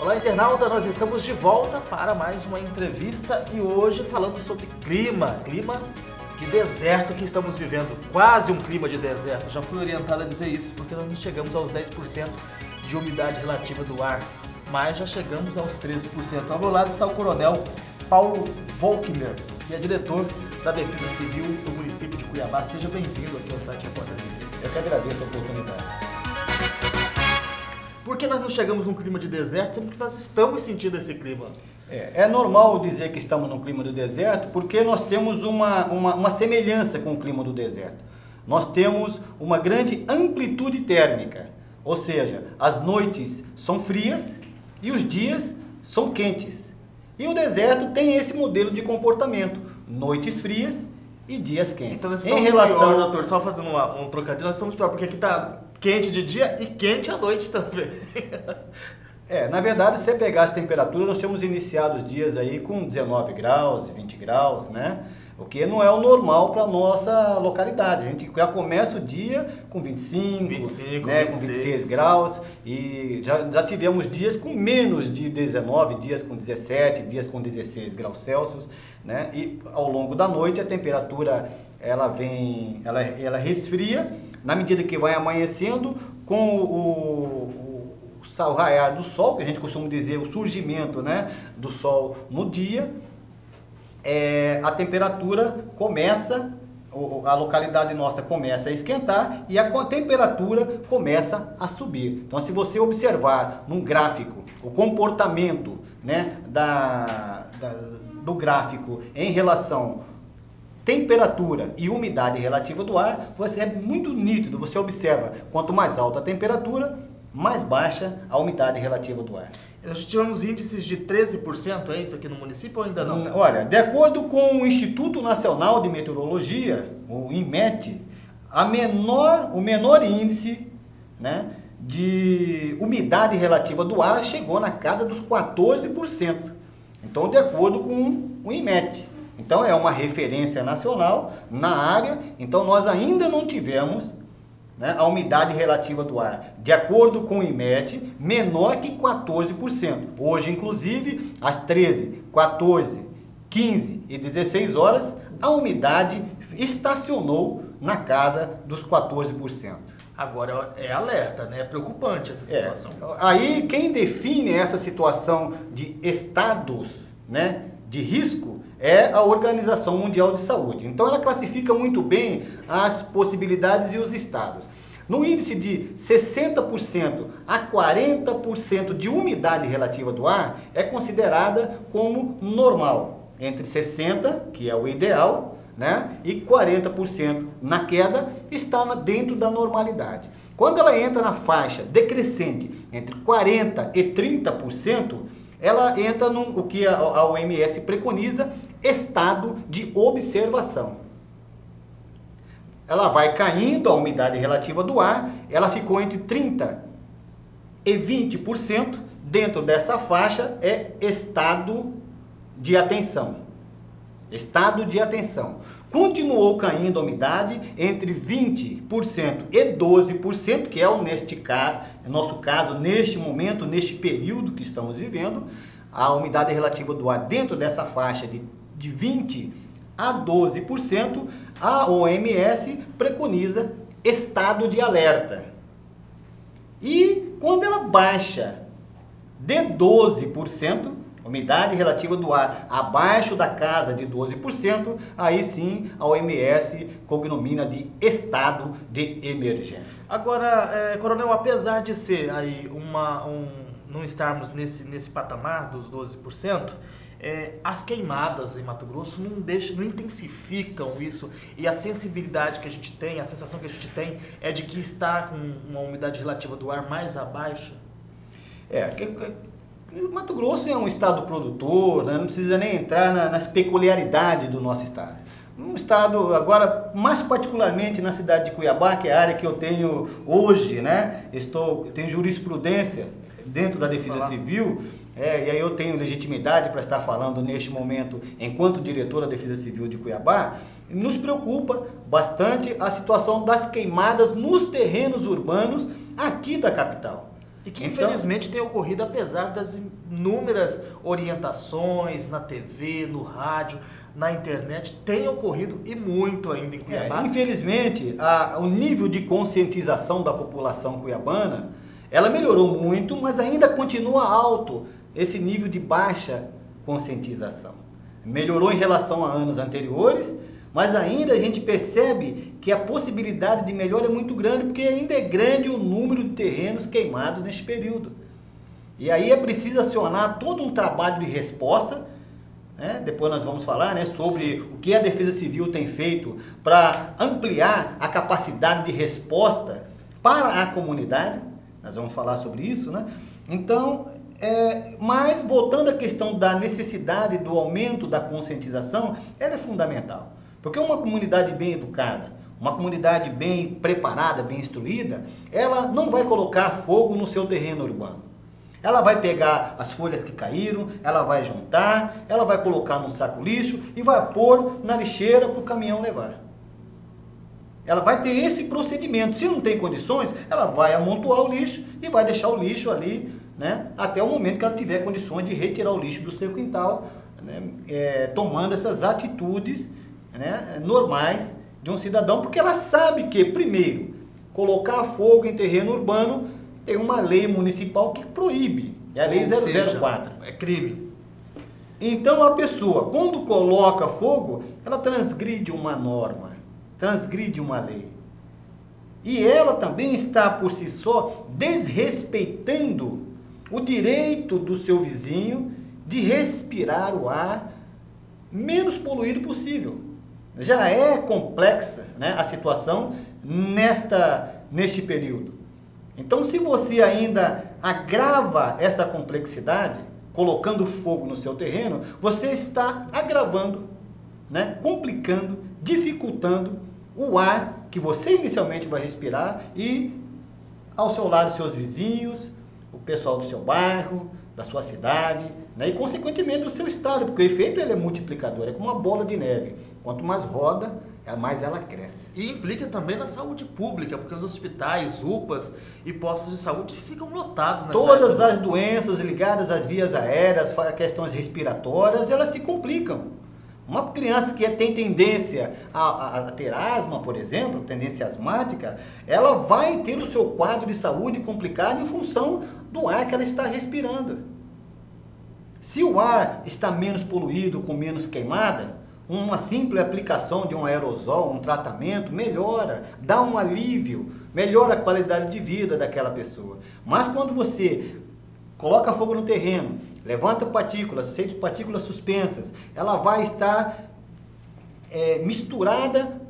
Olá, internauta, nós estamos de volta para mais uma entrevista e hoje falando sobre clima de deserto que estamos vivendo, quase um clima de deserto. Já fui orientado a dizer isso porque nós não chegamos aos 10% de umidade relativa do ar, mas já chegamos aos 13%. Ao meu lado está o coronel Paulo Volkmer, que é diretor da Defesa Civil do município de Cuiabá. Seja bem-vindo aqui ao site Repórter Livre. Eu que agradeço a oportunidade. Por que nós não chegamos num clima de deserto, sendo que nós estamos sentindo esse clima? É normal dizer que estamos no clima do deserto porque nós temos uma semelhança com o clima do deserto. Nós temos uma grande amplitude térmica, ou seja, as noites são frias e os dias são quentes. E o deserto tem esse modelo de comportamento, noites frias e dias quentes. Então nós estamos pior, doutor, só fazendo um trocadilho, nós estamos pior, porque aqui está quente de dia e quente à noite também. Na verdade, se você pegar as temperaturas, nós temos iniciado os dias aí com 19 graus, 20 graus, né? O que não é o normal para a nossa localidade. A gente já começa o dia com 25, né, 26. Com 26 graus e já tivemos dias com menos de 19, dias com 17, dias com 16 graus Celsius, né? E ao longo da noite a temperatura ela resfria na medida que vai amanhecendo com o raiar do sol, que a gente costuma dizer o surgimento, né, do sol no dia. A temperatura começa, a localidade nossa começa a esquentar e a temperatura começa a subir. Então, se você observar num gráfico o comportamento, né, do gráfico em relação temperatura e umidade relativa do ar, você é muito nítido, você observa, quanto mais alta a temperatura, mais baixa a umidade relativa do ar. Nós tivemos índices de 13%, é isso aqui no município ou ainda não? Olha, de acordo com o Instituto Nacional de Meteorologia, o INMET, o menor índice, né, de umidade relativa do ar chegou na casa dos 14%. Então, de acordo com o INMET. Então, é uma referência nacional na área, então nós ainda não tivemos, né, a umidade relativa do ar, de acordo com o INMET, menor que 14%. Hoje, inclusive, às 13, 14, 15 e 16 horas, a umidade estacionou na casa dos 14%. Agora é alerta, né? É preocupante essa situação. Aí, quem define essa situação de estados, né, de risco é a Organização Mundial de Saúde. Então ela classifica muito bem as possibilidades e os estados. No índice de 60% a 40% de umidade relativa do ar é considerada como normal. Entre 60%, que é o ideal, né, e 40% na queda está dentro da normalidade. Quando ela entra na faixa decrescente entre 40% e 30%, ela entra no que a OMS preconiza, estado de observação. Ela vai caindo a umidade relativa do ar, ela ficou entre 30% e 20%, dentro dessa faixa é estado de atenção. Estado de atenção. Continuou caindo a umidade entre 20% e 12%, que é o nosso caso, neste momento, neste período que estamos vivendo, a umidade relativa do ar dentro dessa faixa de 20% a 12%, a OMS preconiza estado de alerta. E quando ela baixa de 12%, umidade relativa do ar abaixo da casa de 12%, aí sim a OMS cognomina de estado de emergência. Agora, coronel, apesar de ser aí não estarmos nesse patamar dos 12%, as queimadas em Mato Grosso não intensificam isso, e a sensibilidade que a gente tem, a sensação que a gente tem é de que está com uma umidade relativa do ar mais abaixo? Mato Grosso é um estado produtor, né? Não precisa nem entrar nas peculiaridades do nosso estado. Um estado, agora, mais particularmente na cidade de Cuiabá, que é a área que eu tenho hoje, né? Eu tenho jurisprudência dentro da Defesa Civil, e aí eu tenho legitimidade para estar falando neste momento, enquanto diretor da Defesa Civil de Cuiabá. Nos preocupa bastante a situação das queimadas nos terrenos urbanos aqui da capital. E que Então, infelizmente tem ocorrido apesar das inúmeras orientações na TV, no rádio, na internet, tem ocorrido e muito ainda em Cuiabá. Infelizmente, o nível de conscientização da população cuiabana, ela melhorou muito, mas ainda continua alto esse nível de baixa conscientização. Melhorou em relação a anos anteriores, mas ainda a gente percebe que a possibilidade de melhora é muito grande, porque ainda é grande o número de terrenos queimados neste período. E aí é preciso acionar todo um trabalho de resposta, né? Depois nós vamos falar, né, sobre o que a Defesa Civil tem feito para ampliar a capacidade de resposta para a comunidade. Nós vamos falar sobre isso, né? Então, mas voltando à questão da necessidade do aumento da conscientização, ela é fundamental. Porque uma comunidade bem educada, uma comunidade bem preparada, bem instruída, ela não vai colocar fogo no seu terreno urbano. Ela vai pegar as folhas que caíram, ela vai juntar, ela vai colocar num saco lixo e vai pôr na lixeira para o caminhão levar. Ela vai ter esse procedimento. Se não tem condições, ela vai amontoar o lixo e vai deixar o lixo ali, né, até o momento que ela tiver condições de retirar o lixo do seu quintal, né, tomando essas atitudes, né, normais de um cidadão, porque ela sabe que, primeiro, colocar fogo em terreno urbano tem uma lei municipal que proíbe, é a lei 004. É crime. Então a pessoa, quando coloca fogo, ela transgride uma norma, transgride uma lei. E ela também está, por si só, desrespeitando o direito do seu vizinho de respirar o ar menos poluído possível. Já é complexa, né, a situação neste período. Então, se você ainda agrava essa complexidade, colocando fogo no seu terreno, você está agravando, né, complicando, dificultando o ar que você inicialmente vai respirar e ao seu lado seus vizinhos, o pessoal do seu bairro, da sua cidade, né, e consequentemente do seu estado, porque o efeito ele é multiplicador, é como uma bola de neve. Quanto mais roda, mais ela cresce. E implica também na saúde pública, porque os hospitais, UPAs e postos de saúde ficam lotados nessa Todas época. as doenças ligadas às vias aéreas, questões respiratórias, elas se complicam. Uma criança que tem tendência a ter asma, por exemplo, tendência asmática, ela vai ter o seu quadro de saúde complicado em função do ar que ela está respirando. Se o ar está menos poluído, com menos queimada, uma simples aplicação de um aerosol, um tratamento, melhora, dá um alívio, melhora a qualidade de vida daquela pessoa. Mas quando você coloca fogo no terreno, levanta partículas, partículas suspensas, ela vai estar misturada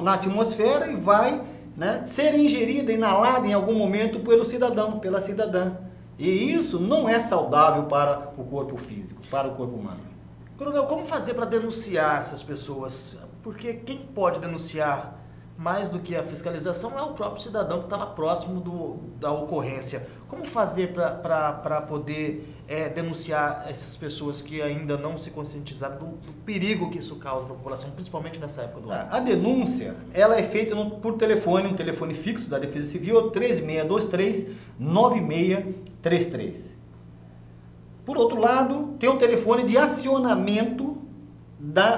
na atmosfera e vai, né, ser ingerida, inalada em algum momento pelo cidadão, pela cidadã. E isso não é saudável para o corpo físico, para o corpo humano. Coronel, como fazer para denunciar essas pessoas? Porque quem pode denunciar mais do que a fiscalização é o próprio cidadão que está lá próximo da ocorrência. Como fazer para poder denunciar essas pessoas que ainda não se conscientizaram do perigo que isso causa para a população, principalmente nessa época do ano? A denúncia, ela é feita por telefone, um telefone fixo da Defesa Civil, 3623-9633. Por outro lado, tem um telefone de acionamento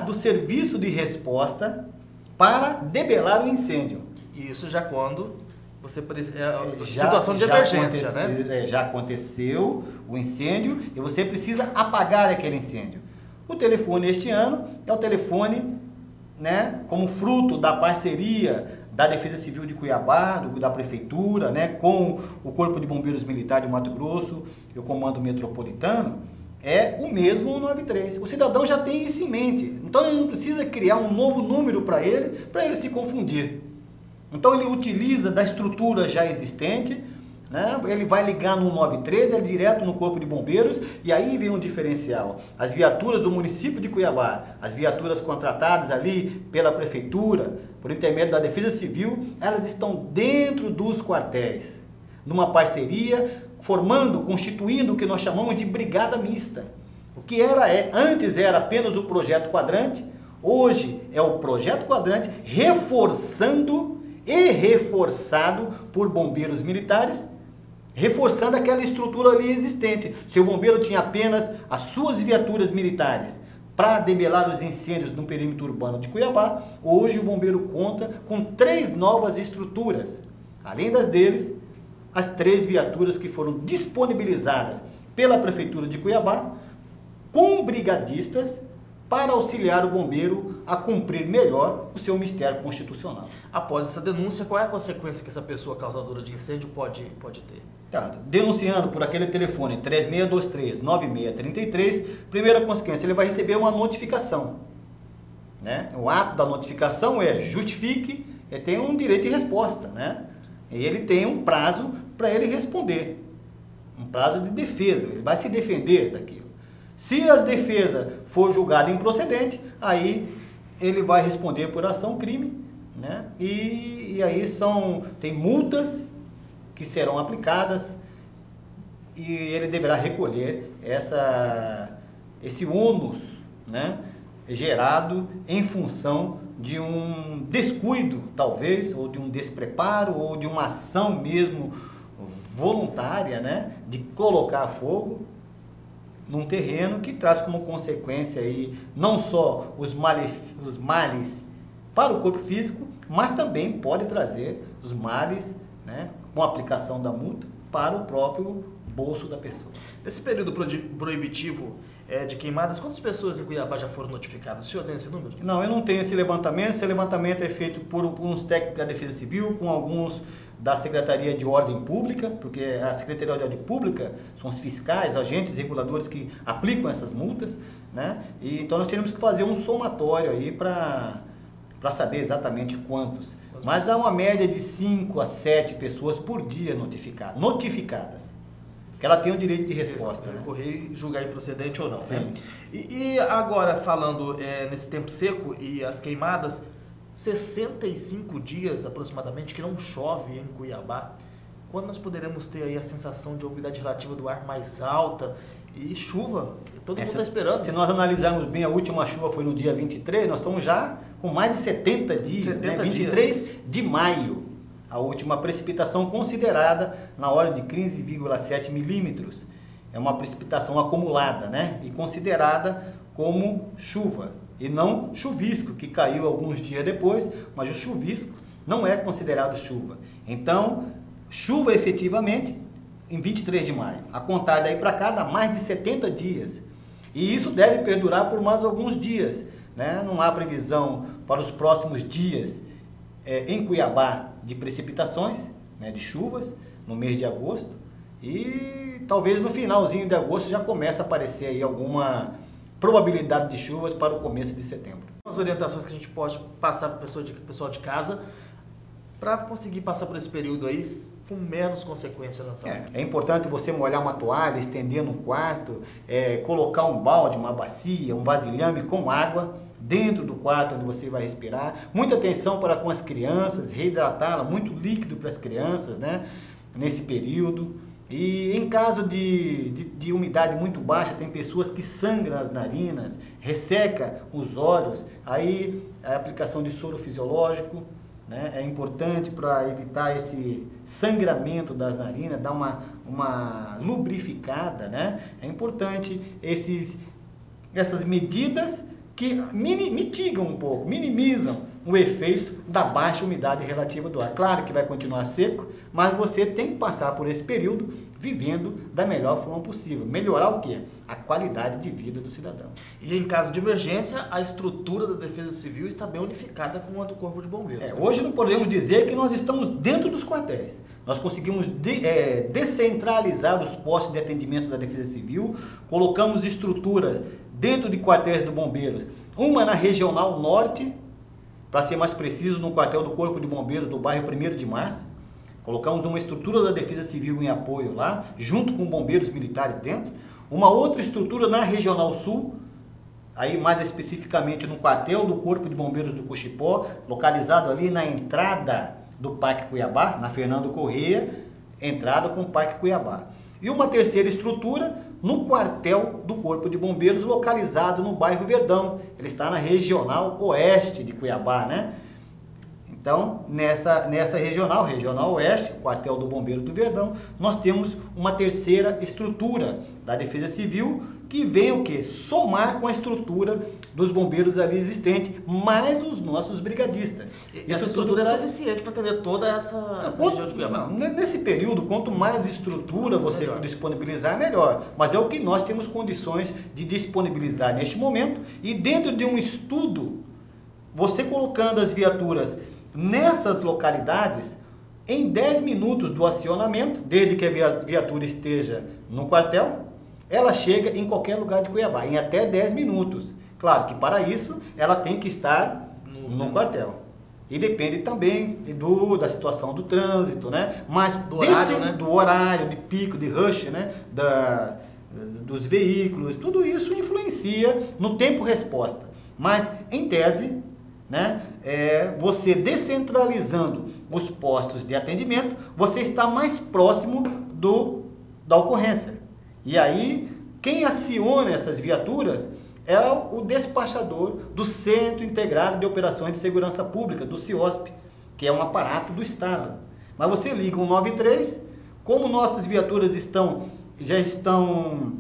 do serviço de resposta para debelar o incêndio. Isso já quando você situação de emergência, né? Já aconteceu o incêndio e você precisa apagar aquele incêndio. O telefone este ano é o telefone, né, como fruto da parceria da Defesa Civil de Cuiabá, da Prefeitura, né, com o Corpo de Bombeiros Militar de Mato Grosso e o Comando Metropolitano, é o mesmo 193. O cidadão já tem isso em mente, então ele não precisa criar um novo número para ele se confundir. Então ele utiliza da estrutura já existente, né, ele vai ligar no 193, é direto no Corpo de Bombeiros, e aí vem um diferencial. As viaturas do município de Cuiabá, as viaturas contratadas ali pela Prefeitura, por intermédio da Defesa Civil, elas estão dentro dos quartéis, numa parceria, constituindo o que nós chamamos de brigada mista. O que antes era apenas o projeto quadrante, hoje é o projeto quadrante reforçado por bombeiros militares reforçando aquela estrutura ali existente. Se o bombeiro tinha apenas as suas viaturas militares para debelar os incêndios no perímetro urbano de Cuiabá, hoje o bombeiro conta com 3 novas estruturas. Além das deles, as 3 viaturas que foram disponibilizadas pela Prefeitura de Cuiabá, com brigadistas, para auxiliar o bombeiro a cumprir melhor o seu mistério constitucional. Após essa denúncia, qual é a consequência que essa pessoa causadora de incêndio pode ter? Tá, denunciando por aquele telefone 3623-9633, primeira consequência, ele vai receber uma notificação. Né? O ato da notificação é justifique, ele tem um direito de resposta, né? E ele tem um prazo para ele responder, um prazo de defesa, ele vai se defender daquilo. Se a defesa for julgada improcedente, aí ele vai responder por ação-crime, né? E aí tem multas que serão aplicadas e ele deverá recolher esse ônus, né, gerado em função de um descuido, talvez, ou de um despreparo, ou de uma ação mesmo voluntária, né, de colocar fogo num terreno que traz como consequência aí não só os males para o corpo físico, mas também pode trazer os males, né, com a aplicação da multa para o próprio bolso da pessoa. Nesse período proibitivo de queimadas, quantas pessoas em Cuiabá já foram notificadas? O senhor tem esse número? Não, eu não tenho esse levantamento é feito por uns técnicos da Defesa Civil, com alguns da Secretaria de Ordem Pública, porque a Secretaria de Ordem Pública são os fiscais, agentes reguladores que aplicam essas multas, né? E então nós teremos que fazer um somatório aí para saber exatamente quantos. Mas há uma média de 5 a 7 pessoas por dia notificadas. Que ela tem o direito de resposta. Né? Correr e julgar improcedente ou não. Sim. Né? E agora, falando nesse tempo seco e as queimadas, 65 dias aproximadamente que não chove em Cuiabá. Quando nós poderemos ter aí a sensação de umidade relativa do ar mais alta e chuva? Todo mundo está esperando. Se nós analisarmos bem, a última chuva foi no dia 23, nós estamos já com mais de 70 dias, né? 23 de maio. A última precipitação considerada na ordem de 15,7 milímetros. É uma precipitação acumulada, né? E considerada como chuva. E não chuvisco, que caiu alguns dias depois, mas o chuvisco não é considerado chuva. Então, chuva efetivamente em 23 de maio. A contar daí para cá dá mais de 70 dias. E isso deve perdurar por mais alguns dias, né? Não há previsão para os próximos dias em Cuiabá de precipitações, né, de chuvas no mês de agosto, e talvez no finalzinho de agosto já comece a aparecer aí alguma probabilidade de chuvas para o começo de setembro. As orientações que a gente pode passar para o pessoal de casa para conseguir passar por esse período aí com menos consequência na saúde. É importante você molhar uma toalha, estender no quarto, colocar um balde, uma bacia, um vasilhame com água dentro do quarto onde você vai respirar. Muita atenção para com as crianças, reidratá-la, muito líquido para as crianças, né, nesse período. E em caso de umidade muito baixa, tem pessoas que sangram as narinas, resseca os olhos, aí a aplicação de soro fisiológico, né, é importante para evitar esse sangramento das narinas, dar uma lubrificada, né? É importante essas medidas que mitigam um pouco, minimizam o efeito da baixa umidade relativa do ar. Claro que vai continuar seco, mas você tem que passar por esse período vivendo da melhor forma possível. Melhorar o quê? A qualidade de vida do cidadão. E em caso de emergência, a estrutura da Defesa Civil está bem unificada com a do Corpo de Bombeiros. Hoje não podemos dizer que nós estamos dentro dos quartéis. Nós conseguimos descentralizar os postos de atendimento da Defesa Civil, colocamos estruturas dentro de quartéis do Bombeiros, uma na Regional Norte, para ser mais preciso, no quartel do Corpo de Bombeiros do bairro 1º de Março. Colocamos uma estrutura da Defesa Civil em apoio lá, junto com bombeiros militares dentro. Uma outra estrutura na Regional Sul, aí mais especificamente no quartel do Corpo de Bombeiros do Cochipó, localizado ali na entrada do Parque Cuiabá, na Fernando Corrêa, entrada com o Parque Cuiabá. E uma terceira estrutura no quartel do Corpo de Bombeiros, localizado no bairro Verdão. Ele está na Regional Oeste de Cuiabá, né? Então, nessa regional oeste, o quartel do Bombeiro do Verdão, nós temos uma terceira estrutura da Defesa Civil que vem o quê? Somar com a estrutura dos bombeiros ali existentes, mais os nossos brigadistas. E essa estrutura é suficiente para atender toda essa região de Cuiabá? Nesse período, quanto mais estrutura você disponibilizar, melhor. Mas é o que nós temos condições de disponibilizar neste momento. E dentro de um estudo, você colocando as viaturas nessas localidades, em 10 minutos do acionamento, desde que a viatura esteja no quartel, ela chega em qualquer lugar de Cuiabá, em até 10 minutos. Claro que para isso, ela tem que estar no quartel. E depende também da situação do trânsito, né? Mas do horário, de pico, de rush, né? Dos veículos, tudo isso influencia no tempo-resposta. Mas, em tese, né? Você descentralizando os postos de atendimento, você está mais próximo da ocorrência. E aí, quem aciona essas viaturas é o despachador do Centro Integrado de Operações de Segurança Pública, do CIOSP, que é um aparato do Estado. Mas você liga o 93, como nossas viaturas já estão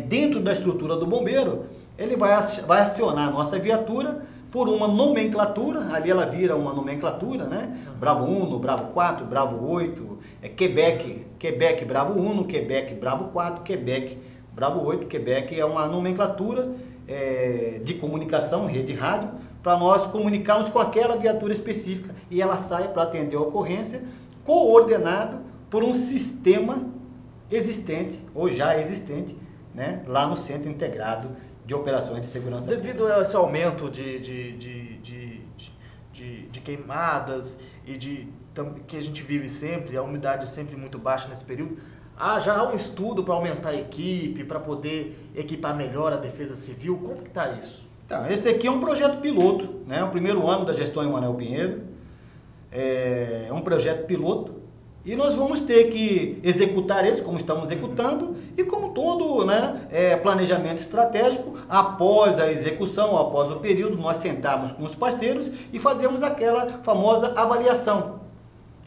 dentro da estrutura do bombeiro, ele vai acionar a nossa viatura por uma nomenclatura, ali ela vira uma nomenclatura, né? Bravo 1, Bravo 4, Bravo 8, Quebec Bravo 1, Quebec Bravo 4, Quebec Bravo 8, Quebec é uma nomenclatura de comunicação, rede rádio, para nós comunicarmos com aquela viatura específica e ela sai para atender a ocorrência, coordenado por um sistema existente, ou já existente, né? Lá no Centro Integrado de Operações de Segurança Pública. Devido a esse aumento de queimadas e que a gente vive sempre, a umidade sempre muito baixa nesse período, já há um estudo para aumentar a equipe, para poder equipar melhor a Defesa Civil? Como que está isso? Então, esse aqui é um projeto piloto, né? O primeiro ano da gestão Emanuel Pinheiro, é um projeto piloto. E nós vamos ter que executar esse, como estamos executando, e como todo, né, planejamento estratégico, após a execução, após o período, nós sentarmos com os parceiros e fazemos aquela famosa avaliação.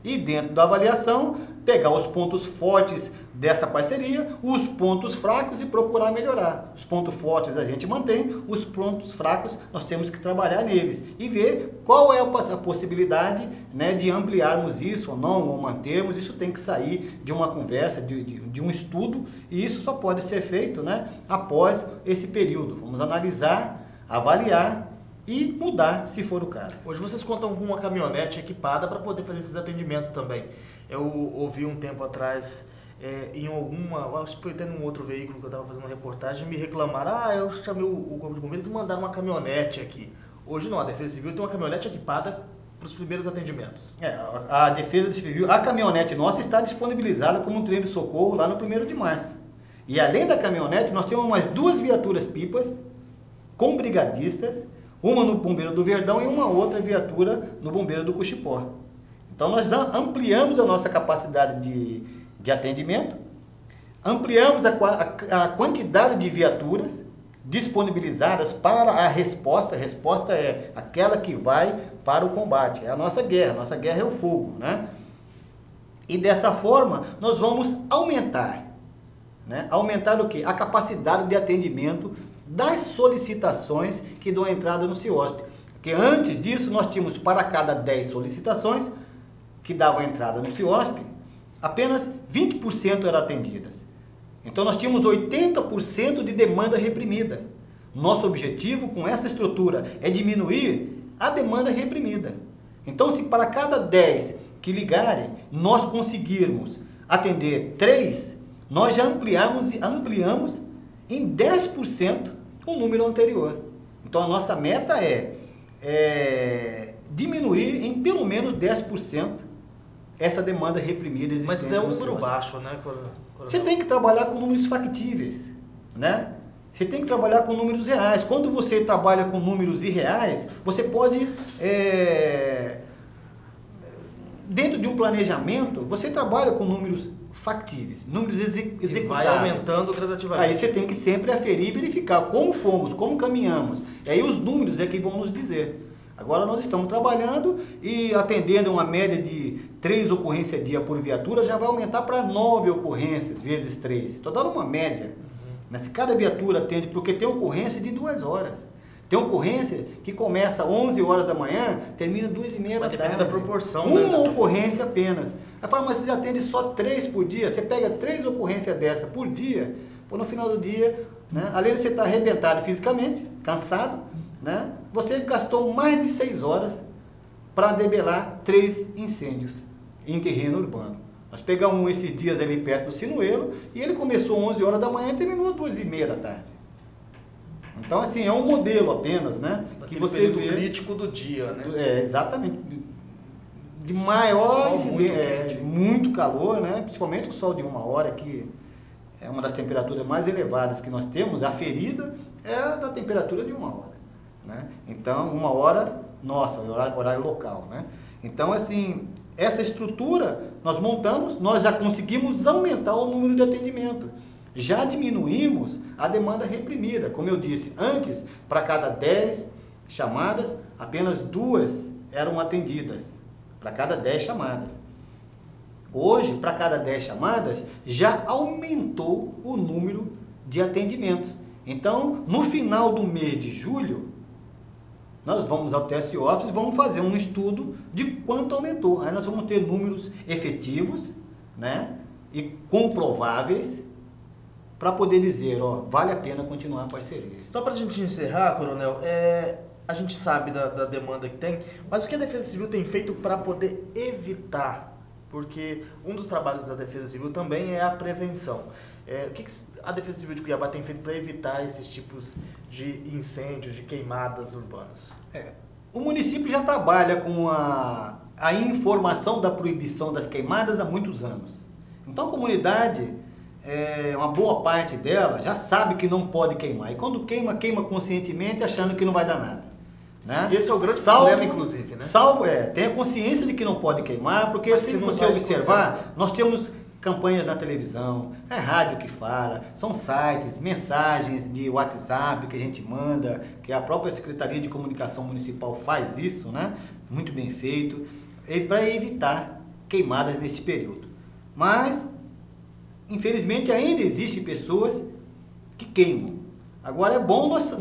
E dentro da avaliação, pegar os pontos fortes dessa parceria, os pontos fracos e procurar melhorar. Os pontos fortes a gente mantém, os pontos fracos nós temos que trabalhar neles e ver qual é a possibilidade, né, de ampliarmos isso ou não, ou mantermos. Isso tem que sair de uma conversa, de um estudo, e isso só pode ser feito, né, após esse período. Vamos analisar, avaliar e mudar, se for o caso. Hoje vocês contam com uma caminhonete equipada para poder fazer esses atendimentos também. Eu ouvi um tempo atrás, acho que foi até num outro veículo que eu estava fazendo uma reportagem, me reclamaram, eu chamei o Corpo de Bombeiros e mandaram uma caminhonete aqui. Hoje não, a Defesa Civil tem uma caminhonete equipada para os primeiros atendimentos. A Defesa Civil, a caminhonete nossa está disponibilizada como um trem de socorro lá no 1º de março. E além da caminhonete, nós temos mais 2 viaturas pipas com brigadistas, uma no Bombeiro do Verdão e uma outra viatura no Bombeiro do Cuxipó. Então nós ampliamos a nossa capacidade de atendimento, ampliamos a quantidade de viaturas disponibilizadas para a resposta. A resposta é aquela que vai para o combate, é a nossa guerra é o fogo, né? E dessa forma nós vamos aumentar, né? Aumentar o quê? A capacidade de atendimento das solicitações que dão entrada no CIOSP. Porque antes disso nós tínhamos, para cada 10 solicitações que davam entrada no CIOSP, apenas 20% eram atendidas. Então nós tínhamos 80% de demanda reprimida. Nosso objetivo com essa estrutura é diminuir a demanda reprimida. Então, se para cada 10 que ligarem, nós conseguirmos atender 3, nós já ampliamos em 10% o número anterior. Então a nossa meta é diminuir em pelo menos 10% essa demanda reprimida existente. Mas é um número baixo, né? Você tem que trabalhar com números factíveis, né? Você tem que trabalhar com números reais. Quando você trabalha com números irreais, você pode, dentro de um planejamento, você trabalha com números factíveis, números executáveis. E vai aumentando gradativamente. Aí você tem que sempre aferir e verificar como fomos, como caminhamos. E aí os números é que vão nos dizer. Agora nós estamos trabalhando e atendendo uma média de 3 ocorrências dia por viatura, já vai aumentar para 9 ocorrências, vezes 3. Estou dando uma média. Mas se cada viatura atende, porque tem ocorrência de 2 horas. Tem ocorrência que começa às 11 horas da manhã, termina 2h30 da tarde. Depende da proporção. Uma ocorrência apenas. Aí fala, mas você atende só 3 por dia? Você pega 3 ocorrências dessa por dia, pô, no final do dia, né, além de você estar arrebentado fisicamente, cansado, né, você gastou mais de 6 horas para debelar 3 incêndios em terreno urbano. Nós pegamos esses dias ali perto do Sinuelo e ele começou às 11 horas da manhã e terminou às 2h30 da tarde. Então, assim, é um modelo apenas, né? Que você vê crítico do dia, né? É, exatamente. De maior incidência, muito calor, né? Principalmente o sol de 1 hora, que é uma das temperaturas mais elevadas que nós temos. A ferida é da temperatura de 1 hora, né? Então, 1 hora, nossa, horário local, né? Então, assim, essa estrutura nós montamos, nós já conseguimos aumentar o número de atendimento. Já diminuímos a demanda reprimida. Como eu disse, antes, para cada 10 chamadas, apenas 2 eram atendidas. Para cada 10 chamadas. Hoje, para cada 10 chamadas, já aumentou o número de atendimentos. Então, no final do mês de julho, nós vamos ao TSOPS e vamos fazer um estudo de quanto aumentou. Aí nós vamos ter números efetivos, né, e comprováveis, para poder dizer, ó, vale a pena continuar a parceria. Só para a gente encerrar, Coronel, a gente sabe da demanda que tem, mas o que a Defesa Civil tem feito para poder evitar? Porque um dos trabalhos da Defesa Civil também é a prevenção. O que a Defesa Civil de Cuiabá tem feito para evitar esses tipos de incêndios, de queimadas urbanas? O município já trabalha com a informação da proibição das queimadas há muitos anos. Então a comunidade, uma boa parte dela já sabe que não pode queimar. E quando queima, queima conscientemente, achando que não vai dar nada. Né? Esse é o grande problema, inclusive, né? Tem a consciência de que não pode queimar, porque se você observar, nós temos campanhas na televisão, é rádio que fala, são sites, mensagens de WhatsApp que a gente manda, que a própria Secretaria de Comunicação Municipal faz isso, né? Muito bem feito, para evitar queimadas nesse período. Mas infelizmente ainda existem pessoas que queimam. Agora é bom nós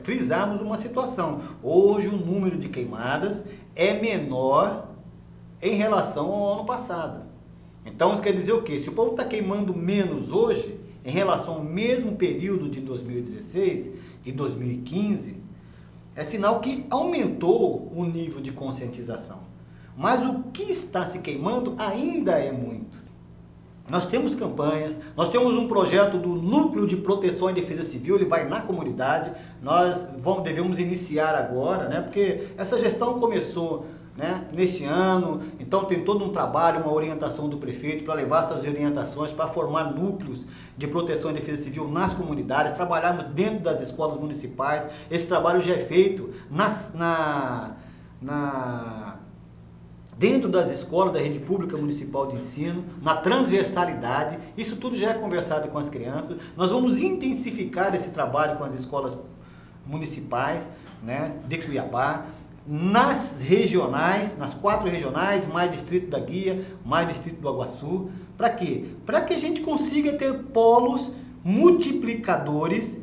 frisarmos uma situação. Hoje o número de queimadas é menor em relação ao ano passado. Então isso quer dizer o quê? Se o povo está queimando menos hoje, em relação ao mesmo período de 2016, de 2015, é sinal que aumentou o nível de conscientização. Mas o que está se queimando ainda é muito. Nós temos campanhas, nós temos um projeto do Núcleo de Proteção e Defesa Civil, ele vai na comunidade, nós devemos iniciar agora, né, porque essa gestão começou, né, neste ano, então tem todo um trabalho, uma orientação do prefeito para levar essas orientações, para formar núcleos de proteção e defesa civil nas comunidades, trabalharmos dentro das escolas municipais. Esse trabalho já é feito dentro das escolas da rede pública municipal de ensino, na transversalidade. Isso tudo já é conversado com as crianças. Nós vamos intensificar esse trabalho com as escolas municipais, né, de Cuiabá, nas regionais, nas 4 regionais, mais distrito da Guia, mais distrito do Aguaçu. Para quê? Para que a gente consiga ter polos multiplicadores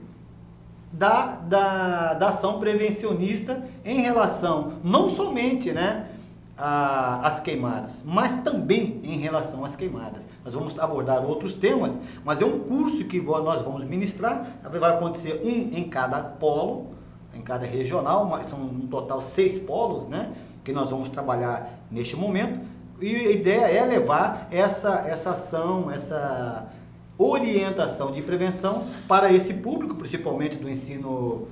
da ação prevencionista em relação não somente, né, às queimadas, mas também em relação às queimadas. Nós vamos abordar outros temas, mas é um curso que nós vamos ministrar. Vai acontecer um em cada polo, em cada regional, mas são no total 6 polos, né, que nós vamos trabalhar neste momento. E a ideia é levar essa ação, essa orientação de prevenção para esse público, principalmente do ensino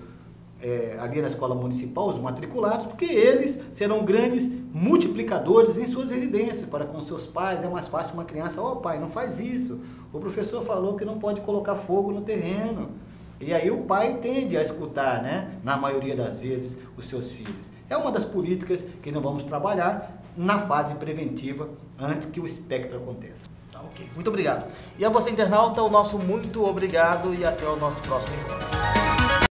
ali na escola municipal, os matriculados, porque eles serão grandes multiplicadores em suas residências, para com seus pais. É mais fácil uma criança, pai, não faz isso, o professor falou que não pode colocar fogo no terreno. E aí o pai tende a escutar, né, na maioria das vezes, os seus filhos. É uma das políticas que nós vamos trabalhar na fase preventiva, antes que o espectro aconteça. Ok, muito obrigado. E a você, internauta, o nosso muito obrigado e até o nosso próximo encontro.